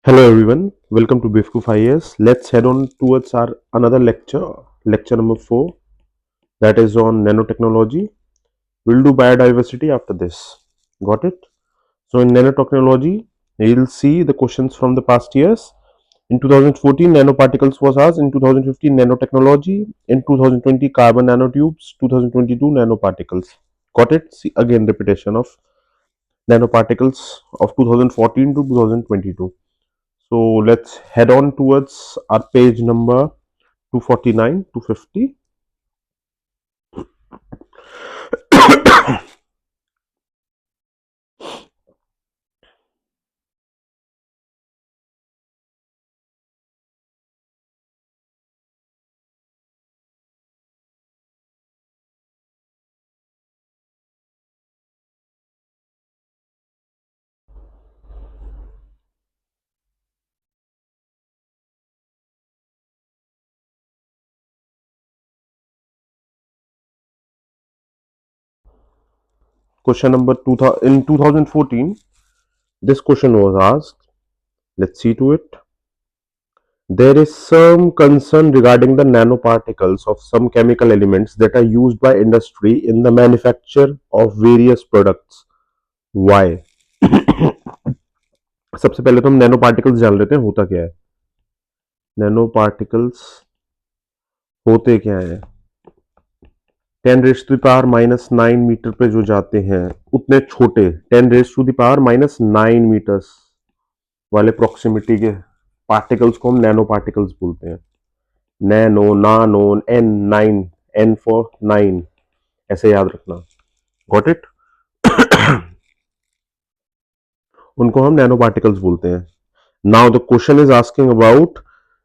Hello everyone, welcome to Bifku 5 Let's head on towards our another lecture number 4, that is on nanotechnology. We'll do biodiversity after this. Got it? So in nanotechnology, you'll see the questions from the past years. In 2014, nanoparticles was asked. In 2015, nanotechnology. In 2020, carbon nanotubes. 2022, nanoparticles. Got it? See again repetition of nanoparticles of 2014 to 2022. So let's head on towards our page number 249 to 50. Question number 2000 in 2014. This question was asked. Let's see to it. There is some concern regarding the nanoparticles of some chemical elements that are used by industry in the manufacture of various products. Why? सबसे पहले तो हम nano particles जान लेते हैं होता क्या है. नैनो पार्टिकल्स होते क्या है. 10⁻⁻⁹ मीटर पे जो जाते हैं उतने छोटे 10⁻⁻⁹ वाले प्रोक्सिमिटी के पार्टिकल्स को हम नैनो पार्टिकल्स बोलते हैं. Nano, nano, N, nine, N for nine, ऐसे याद रखना. Got it. उनको हम नैनो पार्टिकल्स बोलते हैं. Now the question is asking about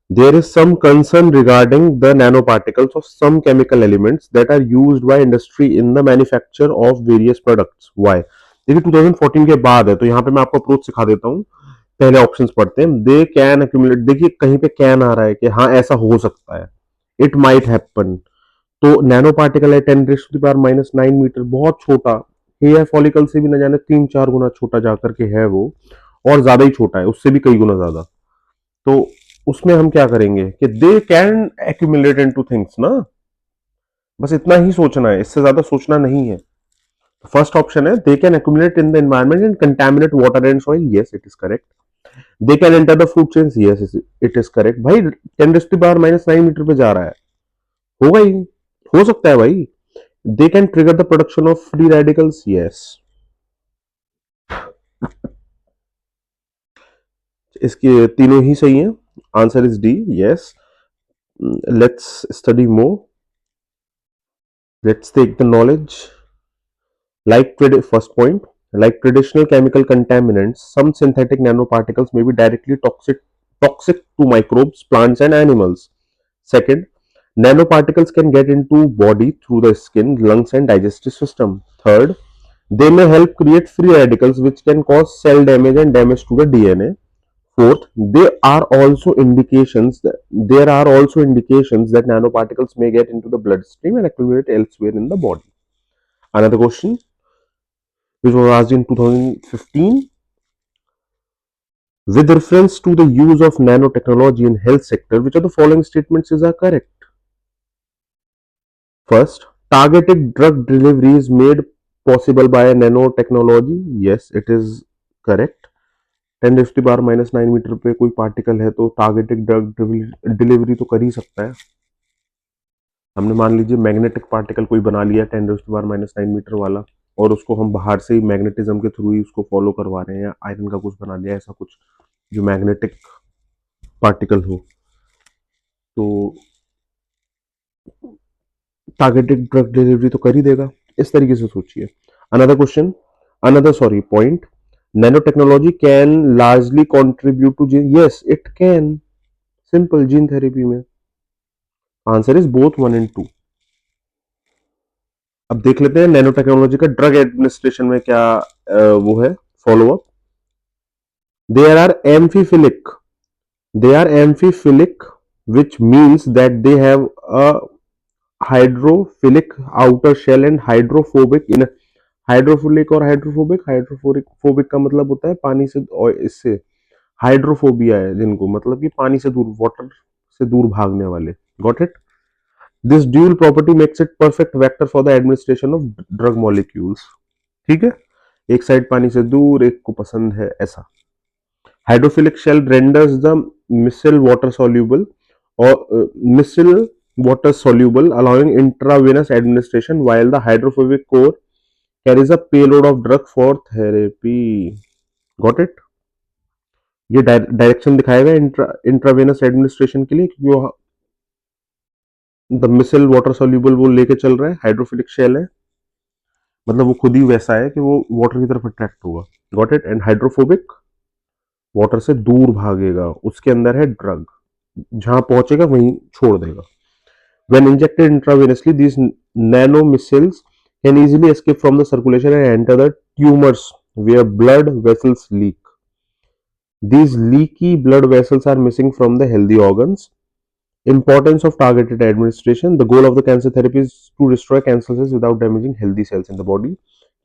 there is some concern regarding the nanoparticles of some chemical elements that are used by industry in the manufacture of various products. Why? देखिए 2014 के बाद है तो यहाँ पे मैं आपको अप्रोच सिखा देता हूँ. पहले ऑप्शंस पढ़ते हैं. They can accumulate. देखिए कहीं पे कैन आ रहा है कि हाँ ऐसा हो सकता है. It might happen. तो नैनो पार्टिकल है 10⁻⁹ मीटर, बहुत छोटा. हेयर फॉलिकल से भी न जाने 3-4 गुना छोटा जाकर के है वो, और ज्यादा ही छोटा है, उससे भी कई गुना ज्यादा. तो उसमें हम क्या करेंगे कि they can accumulate into things ना. बस इतना ही सोचना है, इससे ज्यादा सोचना नहीं है. फर्स्ट ऑप्शन है they can accumulate in the environment and contaminate water and soil. Yes it is correct. They can enter the food chain. Yes it is correct. भाई 10⁻⁹ मीटर पे जा रहा है, होगा ही, हो सकता है भाई. They can trigger the production of free radicals. Yes. इसके तीनों ही सही हैं. Answer is D. Yes. Let's study more. Let's take the knowledge. First point, like traditional chemical contaminants, some synthetic nanoparticles may be directly toxic to microbes, plants, and animals. Second, nanoparticles can get into body through the skin, lungs, and digestive system. Third, they may help create free radicals which can cause cell damage and damage to the DNA. Fourth, there are also indications that nanoparticles may get into the bloodstream and accumulate elsewhere in the body. Another question which was asked in 2015, with reference to the use of nanotechnology in health sector, which of the following statements are correct? First, targeted drug delivery is made possible by nanotechnology. Yes, it is correct. 10⁻⁹ metre पे कोई particle है तो targeted drug delivery तो कर ही सकता है. हमने मान लीजिए मैग्नेटिक पार्टिकल कोई बना लिया 10⁻⁹ मीटर वाला, और उसको हम बाहर से ही मैग्नेटिज्म के थ्रू ही उसको फॉलो करवा रहे हैं, या आयरन का कुछ बना लिया, ऐसा कुछ जो मैग्नेटिक पार्टिकल हो, तो टारगेटेड ड्रग डिलीवरी तो कर ही देगा. इस तरीके से सोचिए. Another point, nanotechnology can largely contribute to gene. Yes it can. Simple. Gene therapy में आंसर इज बोथ 1 and 2. अब देख लेते हैं नैनो टेक्नोलॉजी का ड्रग एडमिनिस्ट्रेशन में क्या वो है follow up. They are amphiphilic which means that they have a hydrophilic outer shell and hydrophobic inner. Hydrophilic और हाइड्रोफोबिक का मतलब होता है पानी से और इससे. हाइड्रोफोबिया है जिनको, मतलब कि पानी से दूर, वाटर से दूर भागने वाले। Got it? This dual property makes it perfect vector for the administration of drug molecules. ठीक है, एक साइड पानी से दूर, एक को पसंद है, ऐसा। Hydrophilic shell renders the micelle water soluble or missile water soluble, allowing intravenous administration, while the hydrophobic core carries a payload of drug for therapy. Got it? ये डायरेक्शन दिखाएगा इंट्रावेनस एडमिनिस्ट्रेशन के लिए, क्योंकि वो द मिसल वाटर सोल्यूबल वो लेके चल रहा है, हाइड्रोफिलिक शेल है, मतलब वो खुद ही वैसा है कि वो वाटर की तरफ अट्रैक्ट होगा। Got it? And hydrophobic water से दूर भागेगा, उसके अंदर है ड्रग, जहां पहुंचेगा वहीं छोड़ देगा। When injected intravenously, these nanomissiles can easily escape from the circulation and enter the tumors where blood vessels leak. These leaky blood vessels are missing from the healthy organs. Importance of targeted administration. The goal of the cancer therapy is to destroy cancer cells without damaging healthy cells in the body.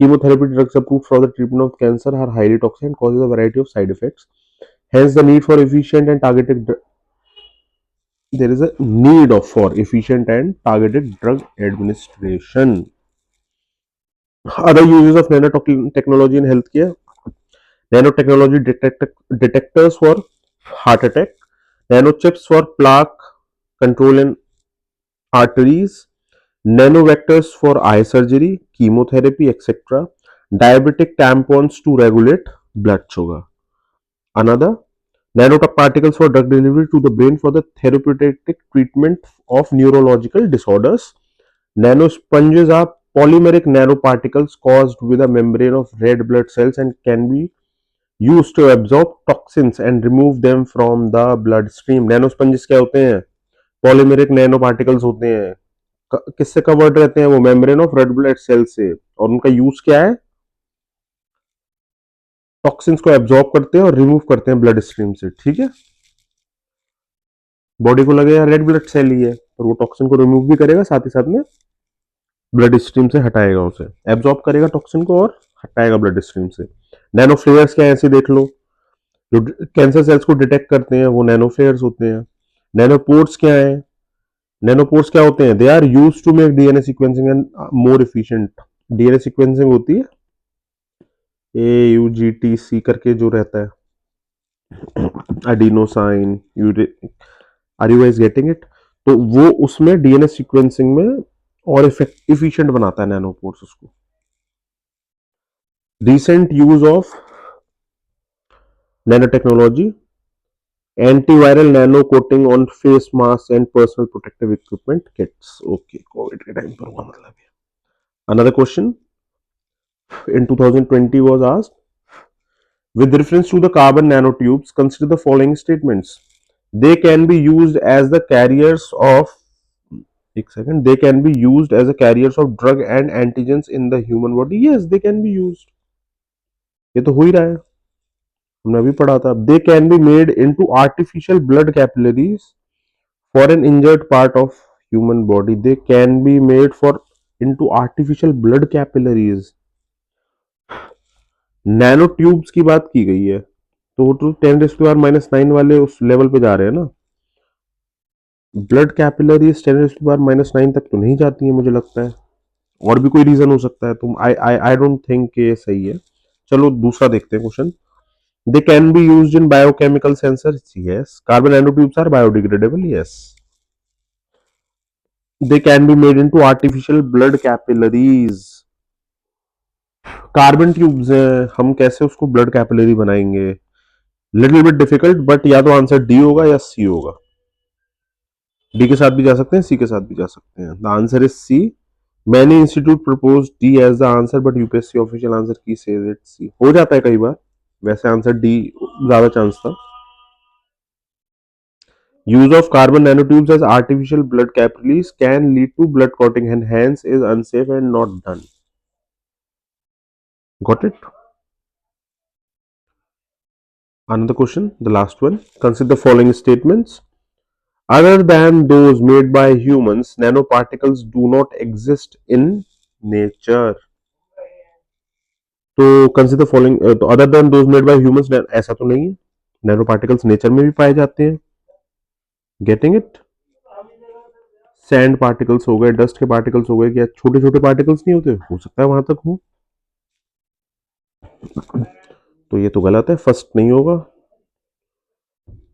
Chemotherapy drugs approved for the treatment of cancer are highly toxic and causes a variety of side effects. Hence, the need for efficient and targeted there is a need of for efficient and targeted drug administration. Other uses of nanotechnology in healthcare: nanotechnology detectors for heart attack, nanochips for plaque control in arteries, nanovectors for eye surgery, chemotherapy, etc. Diabetic tampons to regulate blood sugar. Another, nanoparticles for drug delivery to the brain for the therapeutic treatment of neurological disorders. Nanosponges are polymeric nanoparticles caused with a membrane of red blood cells and can be used to absorb toxins and remove them from the bloodstream. Nanosponges क्या होते हैं? Polymeric nano particles होते हैं। किससे covered रहते हैं वो? Membrane of red blood cell से। और उनका यूज क्या है? टॉक्सिन्स को एब्जॉर्ब करते हैं और रिमूव करते हैं ब्लड स्ट्रीम से। ठीक है, बॉडी को लगेगा रेड ब्लड सेल ही है, और वो टॉक्सिन को रिमूव भी करेगा, साथ ही साथ में ब्लड स्ट्रीम से हटाएगा, उसे एब्जॉर्ब करेगा टॉक्सिन को और हटाएगा ब्लड स्ट्रीम से। नैनो फ्लेयर्स क्या है ऐसे देख लो, जो कैंसर सेल्स को डिटेक्ट करते हैं वो नैनो फ्लेयर्स होते हैं। नैनोपोर्स क्या है? नैनोपोर्स क्या होते हैं? They are used to make DNA sequencing and more efficient. DNA sequencing होती है, AUGTC करके जो रहता है, adenosine, are you guys getting it? तो वो उसमें डीएनए सीक्वेंसिंग में और इफिशिएंट बनाता है नैनोपोर्स उसको। Recent use of nanotechnology, antiviral nano coating on face masks and personal protective equipment kits. Okay, COVID के टाइम पर हुआ मतलब ये। Another question in 2020 was asked, with reference to the carbon nanotubes, consider the following statements. They can be used as the carriers of they can be used as a carriers of drug and antigens in the human body. Yes, they can be used. ये तो हो ही रहा है, हमने अभी पढ़ा था। They can be made into artificial blood capillaries for an injured part of human body. They can be made for into artificial blood capillaries. Nano tubes की बात की गई है, तो वो तो 10⁻⁻⁹ वाले उस लेवल पे जा रहे हैं ना। ब्लड कैपिलरीज 10⁻⁻⁹ तक तो नहीं जाती है मुझे लगता है, और भी कोई रीजन हो सकता है, तो आई डोंट थिंक ये सही है। चलो दूसरा देखते हैं question. They can be used in biochemical sensors. Yes. Carbon nanotubes are biodegradable. Yes. They can be made into artificial blood capillaries. Carbon tubes हैं, हम कैसे उसको ब्लड कैपिलरी बनाएंगे? लिटिल बिट डिफिकल्ट, बट या तो आंसर डी होगा या सी होगा। डी के साथ भी जा सकते हैं, सी के साथ भी जा सकते हैं। The answer is C. Many institute propose D as the answer, but UPSC official answer की सेज इट सी। हो जाता है कई बार, वैसे आंसर डी ज्यादा चांस था। Use of carbon nanotubes as artificial blood capillaries can lead to blood clotting and hence is unsafe and not done. Got it? Another question, the last one. Consider the following statements. Other than those made by humans, nanoparticles do not exist in nature. तो consider the following, तो other than those made by humans, ऐसा तो नहीं है, nano particles nature में भी पाए जाते हैं. Getting it. सैंड पार्टिकल्स हो गए, डस्ट के पार्टिकल्स हो गए, क्या छोटे छोटे पार्टिकल्स नहीं होते? हो सकता है वहां तक हो. तो ये तो गलत है, फर्स्ट नहीं होगा.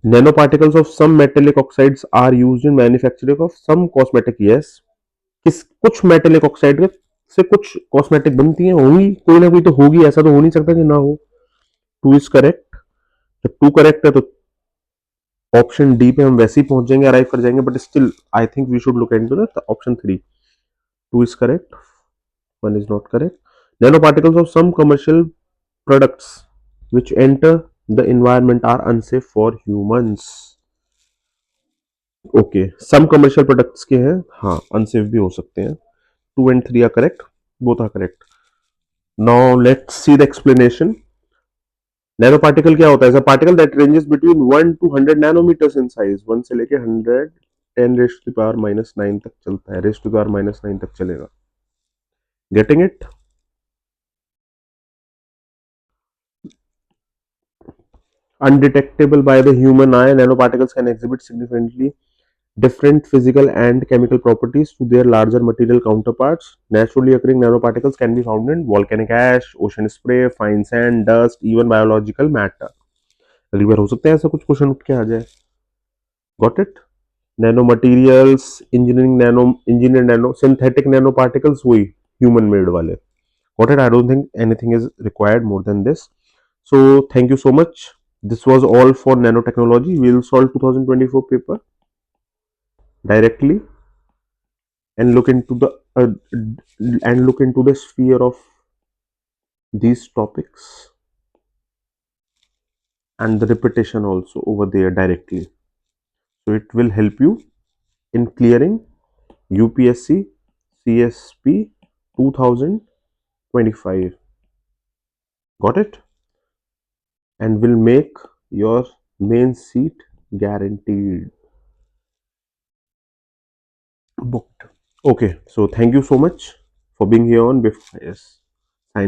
Nanoparticles of some metallic oxides are used in manufacturing of some cosmetic. Yes. किस कुछ मेटेलिक ऑक्साइड से कुछ कॉस्मेटिक बनती हैं, होंगी, कोई ना कोई तो होगी, ऐसा तो हो नहीं सकता कि ना हो. To is correct. जब टू करेक्ट है तो ऑप्शन डी पे हम वैसे ही पहुंच जाएंगे, अराइव कर जाएंगे, but still I think we should look into the option three. Two is correct, one is not correct. Nanoparticles of some commercial products which enter the environment are unsafe for humans. Okay, some commercial products के हैं, हाँ unsafe भी हो सकते हैं. Two and three are correct, both are correct. Now let's see the explanation. Nanoparticle क्या होता है? Particle that ranges between 1 to 100 nanometres in size. 1 से लेके 100 10 रेज टू द पावर -9 तक चलता है, रेज टू द पावर -9 तक चलेगा. Getting it. Undetectable by the human eye, nanoparticles can exhibit significantly different physical and chemical properties to their larger material counterparts. Naturally occurring nanoparticles can be found in volcanic ash, ocean spray, fine sand, dust, even biological matter. अगली बार हो सकता है ऐसा कुछ question उठ के आ जाए. Got it. Nano materials, engineer nano, synthetic nano particles, वही ह्यूमन मेड वाले. Got it. I don't think anything is required more than this. So thank you so much. This was all for nanotechnology. We will solve 2024 paper directly and look into the sphere of these topics and the repetition also over there directly. So it will help you in clearing UPSC CSP 2025. Got it? And will make your main seat guaranteed. Booked. Okay, so thank you so much for being here on BIF. Yes.